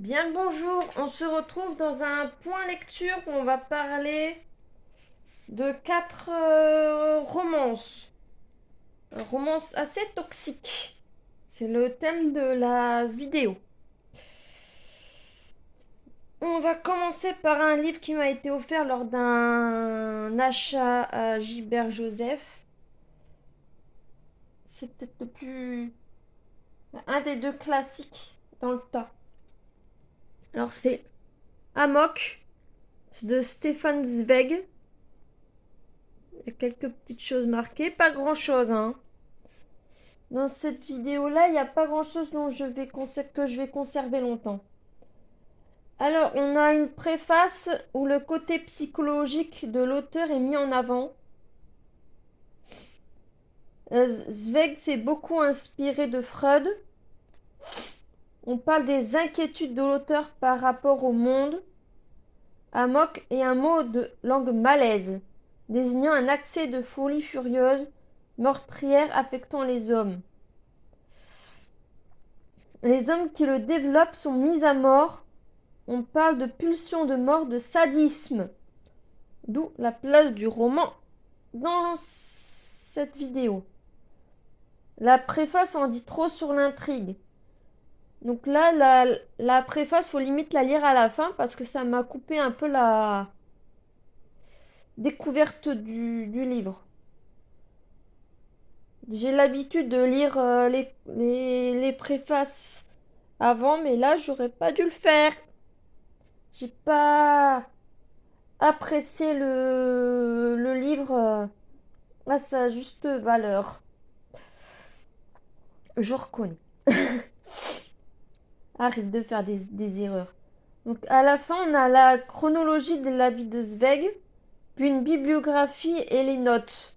Bien le bonjour, on se retrouve dans un point lecture où on va parler de quatre romances. Romances assez toxiques. C'est le thème de la vidéo. On va commencer par un livre qui m'a été offert lors d'un achat à Gilbert Joseph. C'est peut-être un des deux classiques dans le tas. Alors c'est Amok de Stefan Zweig. Il y a quelques petites choses marquées, pas grand chose, hein. Dans cette vidéo-là, il n'y a pas grand-chose que je vais conserver longtemps. Alors, on a une préface où le côté psychologique de l'auteur est mis en avant. Zweig s'est beaucoup inspiré de Freud. On parle des inquiétudes de l'auteur par rapport au monde. Amok est un mot de langue malaise, désignant un accès de folie furieuse, meurtrière affectant les hommes. Les hommes qui le développent sont mis à mort. On parle de pulsion de mort, de sadisme. D'où la place du roman dans cette vidéo. La préface en dit trop sur l'intrigue. Donc là, la préface, faut limite la lire à la fin parce que ça m'a coupé un peu la découverte du livre. J'ai l'habitude de lire les préfaces avant, mais là, j'aurais pas dû le faire. J'ai pas apprécié le livre à sa juste valeur. Je reconnais. Arrête de faire des erreurs. Donc à la fin, on a la chronologie de la vie de Zweig, puis une bibliographie et les notes.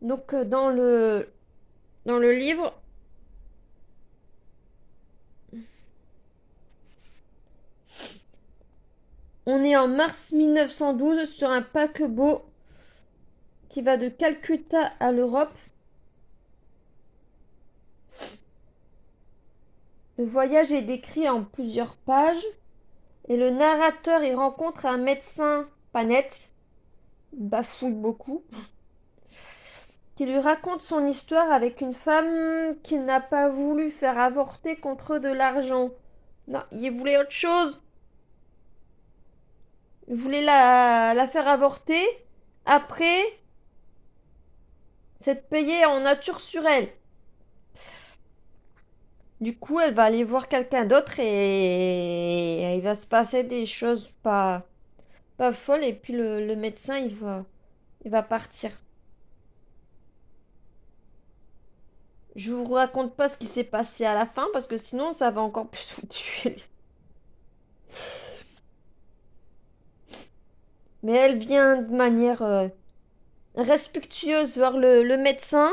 Donc dans le livre, on est en mars 1912 sur un paquebot qui va de Calcutta à l'Europe. Le voyage est décrit en plusieurs pages et le narrateur y rencontre un médecin pas net, bafouille beaucoup, qui lui raconte son histoire avec une femme qu'il n'a pas voulu faire avorter contre de l'argent. Non, il voulait autre chose. Il voulait la faire avorter. Après, c'est de payer en nature sur elle. Du coup, elle va aller voir quelqu'un d'autre et il va se passer des choses pas folles. Et puis le médecin, il va partir. Je vous raconte pas ce qui s'est passé à la fin parce que sinon ça va encore plus vous tuer. Mais elle vient de manière respectueuse vers le médecin.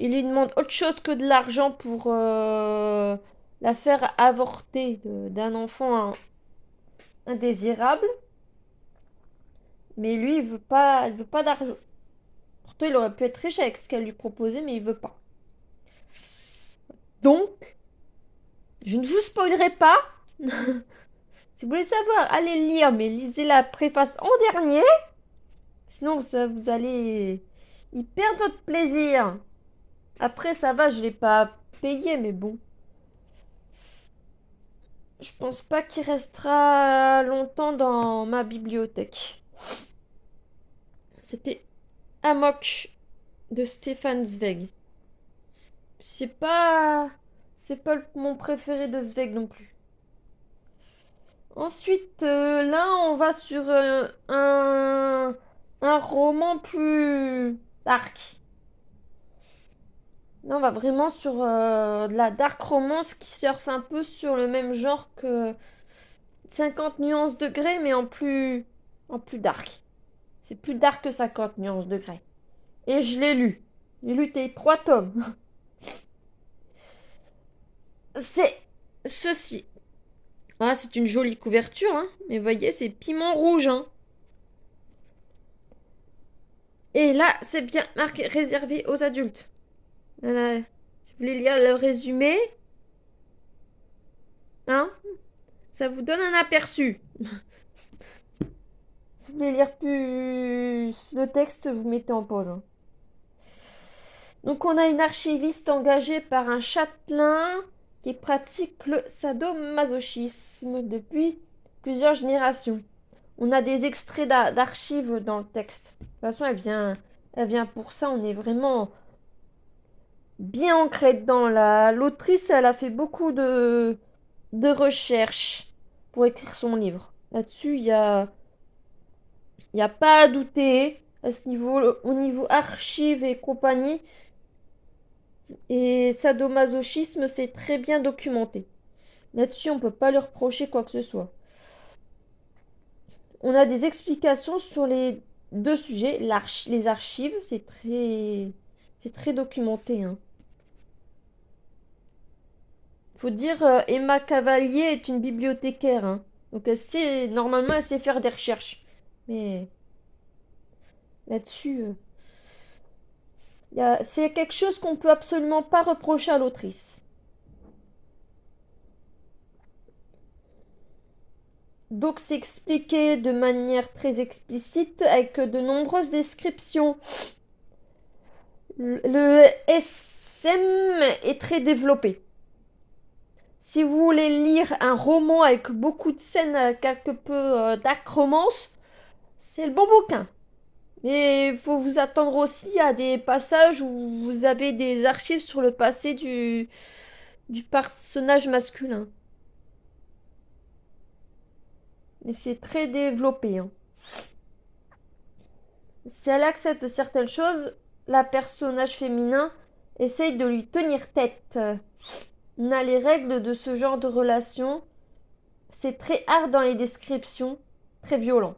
Il lui demande autre chose que de l'argent pour la faire avorter d'un enfant indésirable. Mais lui, il veut pas d'argent. Pourtant, il aurait pu être riche avec ce qu'elle lui proposait, mais il veut pas. Donc, je ne vous spoilerai pas. Si vous voulez savoir, allez lire, mais lisez la préface en dernier. Sinon, vous allez y perdre votre plaisir. Après, ça va, je l'ai pas payé, mais bon. Je pense pas qu'il restera longtemps dans ma bibliothèque. C'était Amok de Stefan Zweig. C'est pas, c'est pas mon préféré de Zweig non plus. Ensuite, là, on va sur un roman plus dark. Là, on va vraiment sur de la dark romance qui surfe un peu sur le même genre que 50 nuances degrés, mais en plus dark. C'est plus dark que 50 nuances degrés. Et je l'ai lu. J'ai lu tes 3 tomes. C'est ceci. Ah, c'est une jolie couverture, hein. Mais voyez, c'est piment rouge, hein. Et là, c'est bien marqué réservé aux adultes. Voilà. Si vous voulez lire le résumé, Hein? Ça vous donne un aperçu. Si vous voulez lire plus le texte, vous mettez en pause, hein. Donc on a une archiviste engagée par un châtelain qui pratique le sadomasochisme depuis plusieurs générations. On a des extraits d'archives dans le texte. De toute façon, elle vient pour ça. On est vraiment bien ancré dedans. L'autrice, elle a fait beaucoup de recherches pour écrire son livre. Là-dessus, y a pas à douter. À ce niveau, au niveau archives et compagnie, et sadomasochisme, c'est très bien documenté. Là-dessus, on peut pas lui reprocher quoi que ce soit. On a des explications sur les deux sujets. Les archives, c'est très documenté, hein. Faut dire, Emma Cavalier est une bibliothécaire, hein. Donc normalement, elle sait faire des recherches. Mais là-dessus, c'est quelque chose qu'on peut absolument pas reprocher à l'autrice. Donc c'est expliqué de manière très explicite avec de nombreuses descriptions. Le SM est très développé. Si vous voulez lire un roman avec beaucoup de scènes, quelque peu dark romance, c'est le bon bouquin. Mais il faut vous attendre aussi à des passages où vous avez des archives sur le passé du personnage masculin. Mais c'est très développé, hein. Si elle accepte certaines choses, la personnage féminin essaye de lui tenir tête. On a les règles de ce genre de relation. C'est très hard dans les descriptions, très violent.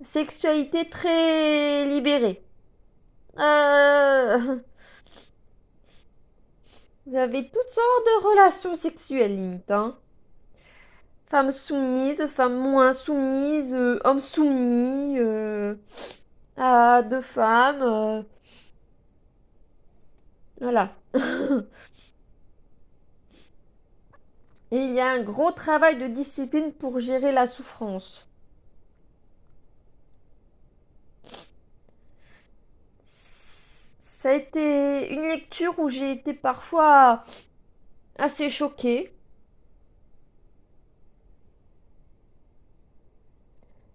Sexualité très libérée. Euh, Vous avez toutes sortes de relations sexuelles limite, hein. Femmes soumises, femmes moins soumises, hommes soumis à deux femmes. Voilà. Et il y a un gros travail de discipline pour gérer la souffrance. Ça a été une lecture où j'ai été parfois assez choquée.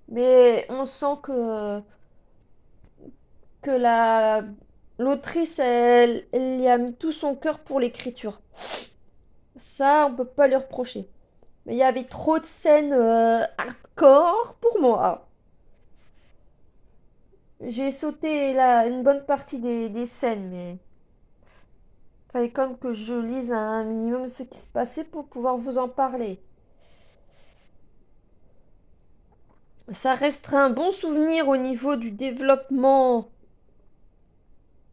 Mais on sent que l'autrice, elle y a mis tout son cœur pour l'écriture. Ça, on peut pas lui reprocher. Mais il y avait trop de scènes hardcore pour moi. J'ai sauté une bonne partie des scènes, mais fallait quand même que je lise un minimum ce qui se passait pour pouvoir vous en parler. Ça restera un bon souvenir au niveau du développement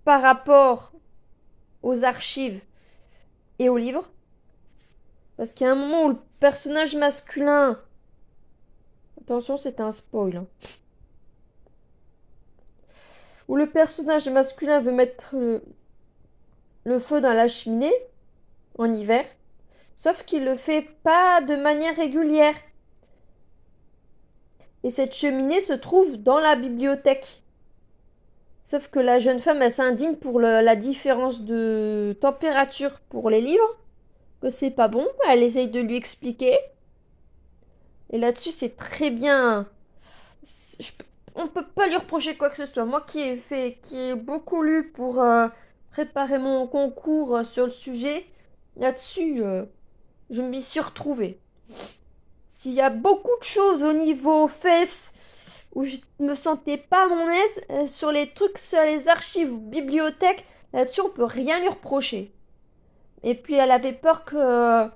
par rapport aux archives et aux livres. Parce qu'il y a un moment où le personnage masculin... Attention, c'est un spoil, hein. Où le personnage masculin veut mettre le feu dans la cheminée en hiver. Sauf qu'il le fait pas de manière régulière. Et cette cheminée se trouve dans la bibliothèque. Sauf que la jeune femme, elle s'indigne pour la différence de température pour les livres. Que c'est pas bon. Elle essaye de lui expliquer. Et là-dessus, c'est très bien. On peut pas lui reprocher quoi que ce soit. Moi qui ai beaucoup lu pour préparer mon concours sur le sujet, là-dessus, je m'y suis retrouvée. S'il y a beaucoup de choses au niveau fesses où je me sentais pas à mon aise, sur les trucs, sur les archives ou bibliothèques, là-dessus, on peut rien lui reprocher. Et puis, elle avait peur que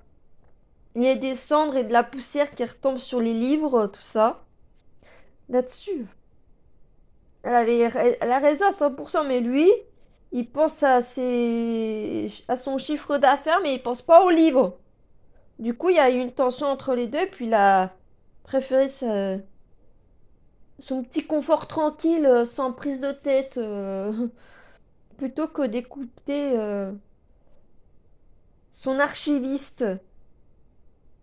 il y ait des cendres et de la poussière qui retombent sur les livres, tout ça. Là-dessus, elle a raison à 100%, mais lui, il pense à son chiffre d'affaires, mais il pense pas au livre. Du coup, il y a eu une tension entre les deux, et puis il a préféré son petit confort tranquille, sans prise de tête, plutôt que d'écouter son archiviste,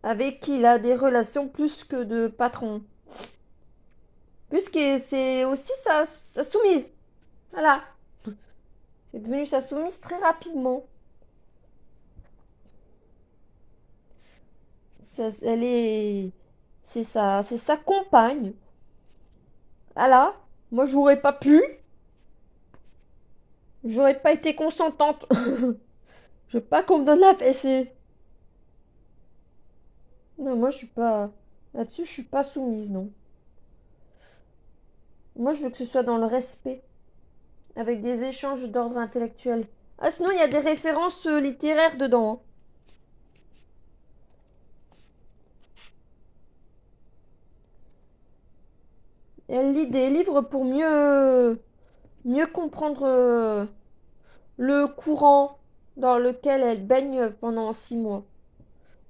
avec qui il a des relations plus que de patron. Puisque c'est aussi sa soumise. Voilà. C'est devenu sa soumise très rapidement. Elle est. C'est sa compagne. Voilà. Moi, j'aurais pas pu. J'aurais pas été consentante. Je veux pas qu'on me donne la fessée. Non, moi, je suis pas. Là-dessus, je suis pas soumise, non. Moi, je veux que ce soit dans le respect. Avec des échanges d'ordre intellectuel. Ah, sinon, il y a des références littéraires dedans, hein. Elle lit des livres pour mieux comprendre le courant dans lequel elle baigne pendant 6 mois.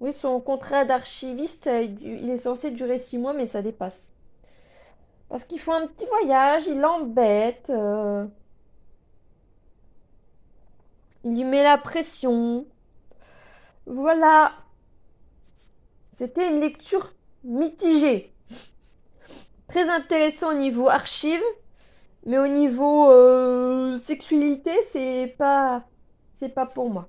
Oui, son contrat d'archiviste, il est censé durer 6 mois, mais ça dépasse. Parce qu'il faut un petit voyage, il l'embête, il lui met la pression. Voilà. C'était une lecture mitigée. Très intéressant au niveau archive, mais au niveau sexualité, c'est pas pour moi.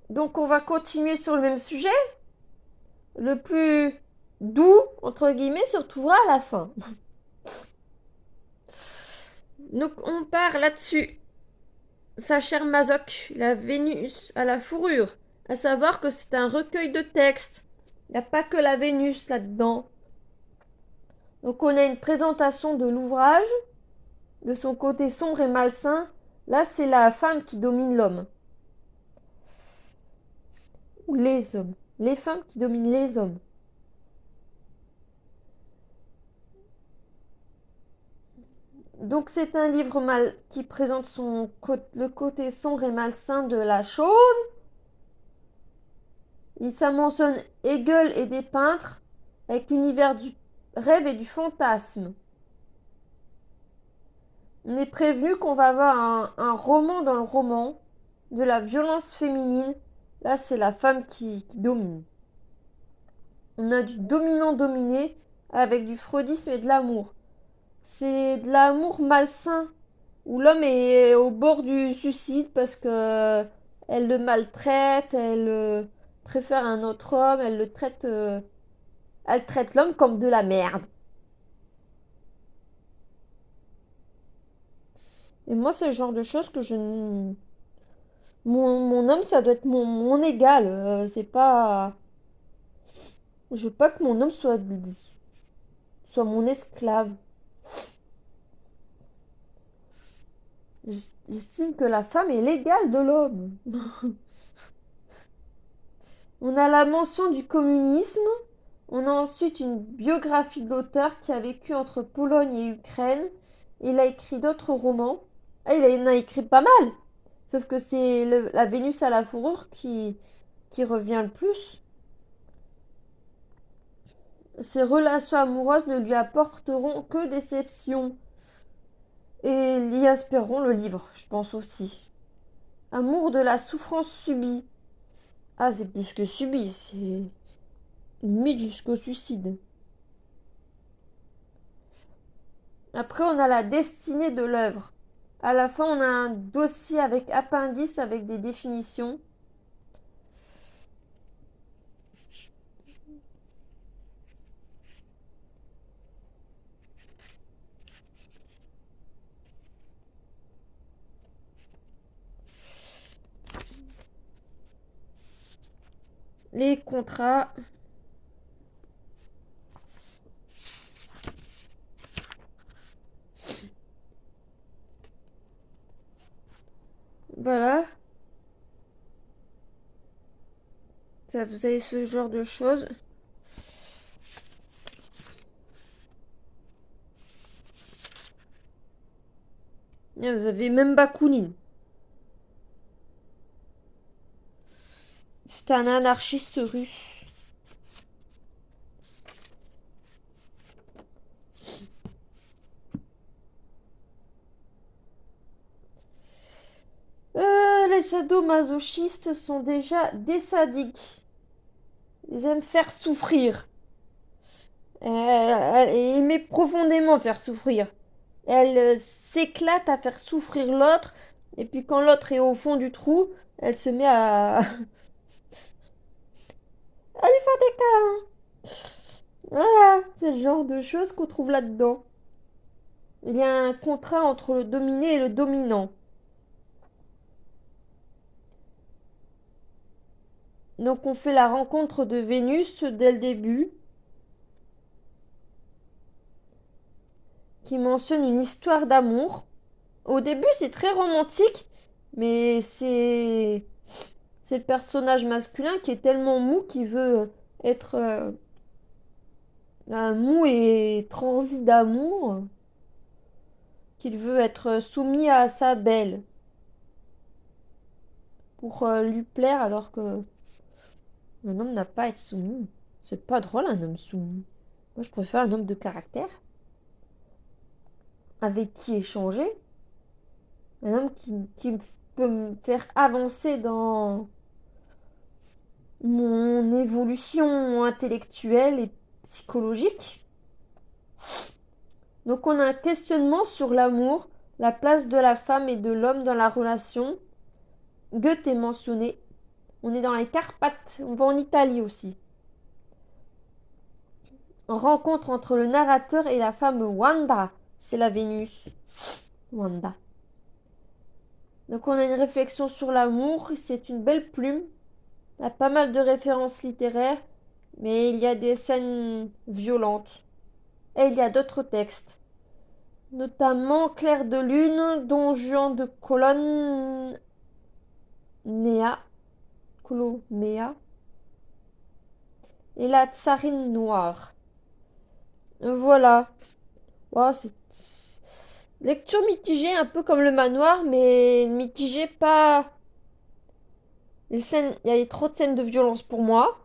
Donc on va continuer sur le même sujet. Le plus doux, entre guillemets, se retrouvera à la fin. Donc on part là-dessus. Sa chère Mazoc, la Vénus à la fourrure. À savoir que c'est un recueil de textes. Il n'y a pas que la Vénus là-dedans. Donc on a une présentation de l'ouvrage, de son côté sombre et malsain. Là, c'est la femme qui domine l'homme. Ou les hommes. Les femmes qui dominent les hommes. Donc c'est un livre qui présente le côté sombre et malsain de la chose. Ça mentionne Hegel et des peintres avec l'univers du rêve et du fantasme. On est prévenu qu'on va avoir un roman dans le roman de la violence féminine. Là, c'est la femme qui domine. On a du dominant-dominé avec du freudisme et de l'amour. C'est de l'amour malsain où l'homme est au bord du suicide parce que elle le maltraite, elle préfère un autre homme, elle traite l'homme comme de la merde. Et moi, c'est le genre de choses que je ne... Mon homme, ça doit être mon égal. C'est pas... Je veux pas que mon homme soit mon esclave. J'estime que la femme est l'égale de l'homme. On a la mention du communisme. On a ensuite une biographie de l'auteur qui a vécu entre Pologne et Ukraine. Il a écrit d'autres romans. Ah, il en a écrit pas mal. Sauf que c'est la Vénus à la fourrure qui revient le plus. Ses relations amoureuses ne lui apporteront que déception. Et l'y inspireront le livre, je pense aussi. Amour de la souffrance subie. Ah, c'est plus que subi, c'est limite jusqu'au suicide. Après, on a la destinée de l'œuvre. À la fin, on a un dossier avec appendice avec des définitions. Les contrats. Voilà. Ça, vous avez ce genre de choses. Et vous avez même Bakounine. C'est un anarchiste russe. sadomasochistes sont déjà des sadiques. Ils aiment faire souffrir. Elle aimait profondément faire souffrir. Elle s'éclate à faire souffrir l'autre. Et puis quand l'autre est au fond du trou, elle se met à lui faire des câlins. Voilà, c'est le genre de choses qu'on trouve là-dedans. Il y a un contrat entre le dominé et le dominant. Donc on fait la rencontre de Vénus dès le début, qui mentionne une histoire d'amour. Au début, c'est très romantique, mais c'est le personnage masculin qui est tellement mou qu'il veut être un mou et transi d'amour, qu'il veut être soumis à sa belle pour lui plaire, alors que un homme n'a pas à être soumis. C'est pas drôle un homme soumis. Moi, je préfère un homme de caractère, avec qui échanger, un homme qui peut me faire avancer dans mon évolution intellectuelle et psychologique. Donc on a un questionnement sur l'amour, la place de la femme et de l'homme dans la relation. Goethe est mentionné. On est dans les Carpates, on va en Italie aussi. Rencontre entre le narrateur et la femme Wanda. C'est la Vénus. Wanda. Donc on a une réflexion sur l'amour, c'est une belle plume. Il y a pas mal de références littéraires, mais il y a des scènes violentes. Et il y a d'autres textes, notamment Clair de Lune, Don Juan de Coloméa et La Tsarine Noire. Voilà. Oh, c'est lecture mitigée, un peu comme le manoir, mais mitigée pas. Il y avait trop de scènes de violence pour moi.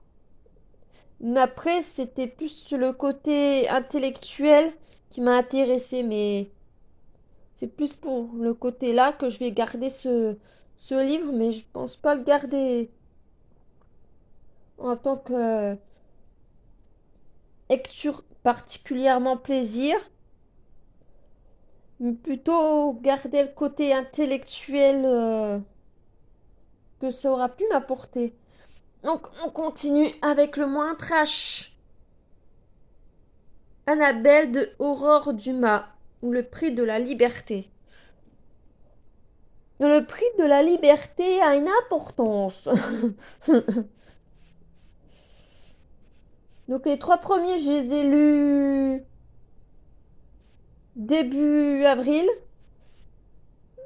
Mais après, c'était plus le côté intellectuel qui m'a intéressé, mais c'est plus pour le côté là que je vais garder ce livre, mais je pense pas le garder en tant que lecture particulièrement plaisir, mais plutôt garder le côté intellectuel que ça aura pu m'apporter. Donc on continue avec le moins trash. Annabelle de Aurore Dumas, ou le prix de la liberté. Le prix de la liberté a une importance. Donc les 3 premiers, je les ai lus début avril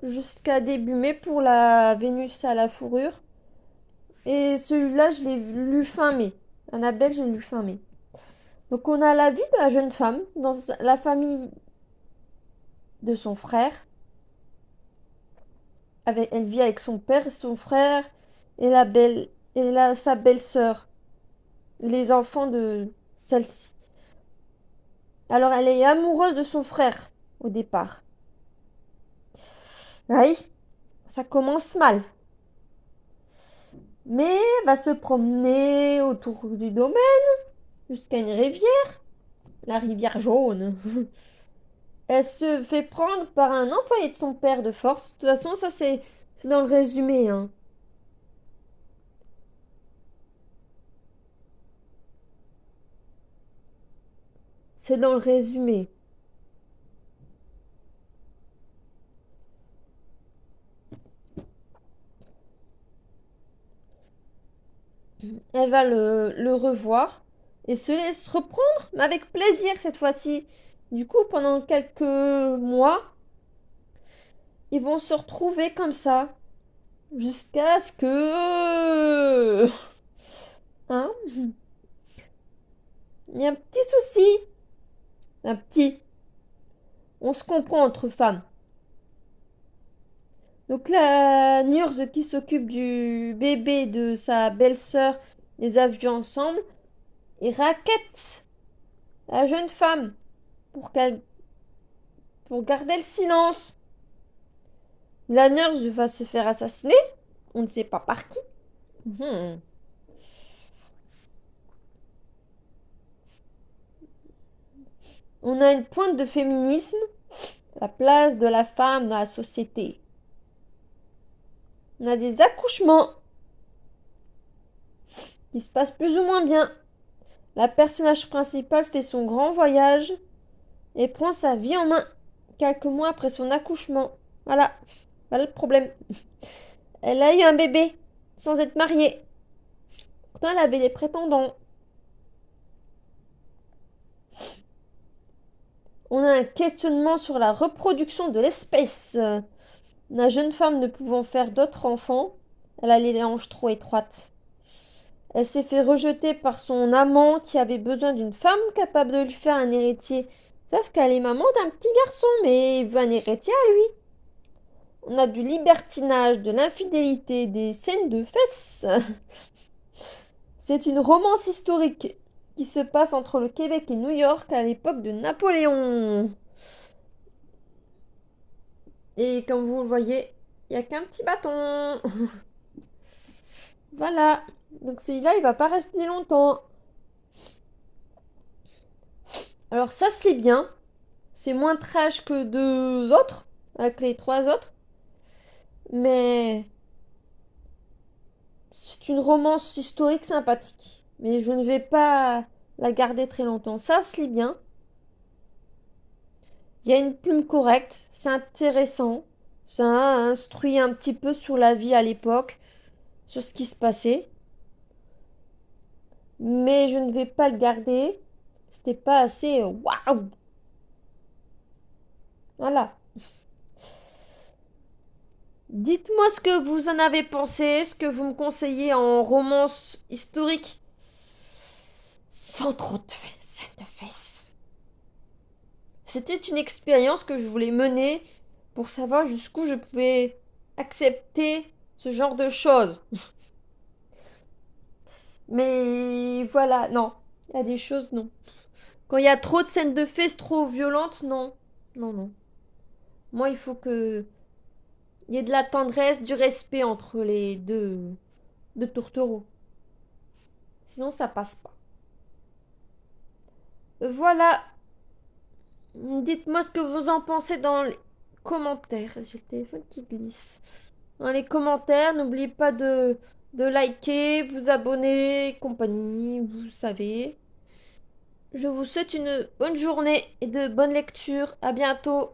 jusqu'à début mai pour la Vénus à la fourrure. Et celui-là, je l'ai lu fin mai. Annabelle, je l'ai lu fin mai. Donc on a la vie de la jeune femme dans la famille de son frère. Elle vit avec son père et son frère et sa belle-sœur. Les enfants de celle-ci. Alors elle est amoureuse de son frère au départ. Oui, ça commence mal. Mais elle va se promener autour du domaine jusqu'à une rivière, la rivière jaune. Elle se fait prendre par un employé de son père de force. De toute façon, ça c'est dans le résumé, hein. C'est dans le résumé. Elle va le revoir et se laisse reprendre, mais avec plaisir cette fois-ci. Du coup, pendant quelques mois, ils vont se retrouver comme ça. Jusqu'à ce que... Hein? Il y a un petit souci. Un petit. On se comprend entre femmes. Donc la Nurse qui s'occupe du bébé de sa belle-sœur les a vus ensemble et raquette la jeune femme pour garder le silence. La Nurse va se faire assassiner On ne sait pas par qui. Mhm. On a une pointe de féminisme, la place de la femme dans la société. On a des accouchements qui se passent plus ou moins bien. La personnage principale fait son grand voyage et prend sa vie en main quelques mois après son accouchement. Voilà le problème. Elle a eu un bébé sans être mariée. Pourtant, elle avait des prétendants. On a un questionnement sur la reproduction de l'espèce. La jeune femme ne pouvant faire d'autres enfants, elle a les hanches trop étroites. Elle s'est fait rejeter par son amant qui avait besoin d'une femme capable de lui faire un héritier. Sauf qu'elle est maman d'un petit garçon, mais il veut un héritier à lui. On a du libertinage, de l'infidélité, des scènes de fesses. C'est une romance historique qui se passe entre le Québec et New York à l'époque de Napoléon. Et comme vous le voyez, il n'y a qu'un petit bâton. Voilà. Donc celui-là, il va pas rester longtemps. Alors ça se lit bien. C'est moins trash que deux autres, avec les trois autres. Mais c'est une romance historique sympathique. Mais je ne vais pas la garder très longtemps. Ça se lit bien. Il y a une plume correcte. C'est intéressant. Ça instruit un petit peu sur la vie à l'époque, sur ce qui se passait. Mais je ne vais pas le garder. C'était pas assez waouh. Voilà. Dites-moi ce que vous en avez pensé, ce que vous me conseillez en romance historique. Sans trop de scènes de fesses. C'était une expérience que je voulais mener pour savoir jusqu'où je pouvais accepter ce genre de choses. Mais voilà, non. Il y a des choses, non. Quand il y a trop de scènes de fesses trop violentes, non. Non, non. Moi, il faut que il y ait de la tendresse, du respect entre les deux tourtereaux. Sinon, ça passe pas. Voilà. Dites-moi ce que vous en pensez dans les commentaires. J'ai le téléphone qui glisse. Dans les commentaires, n'oubliez pas de liker, vous abonner, compagnie, vous savez. Je vous souhaite une bonne journée et de bonnes lectures. À bientôt.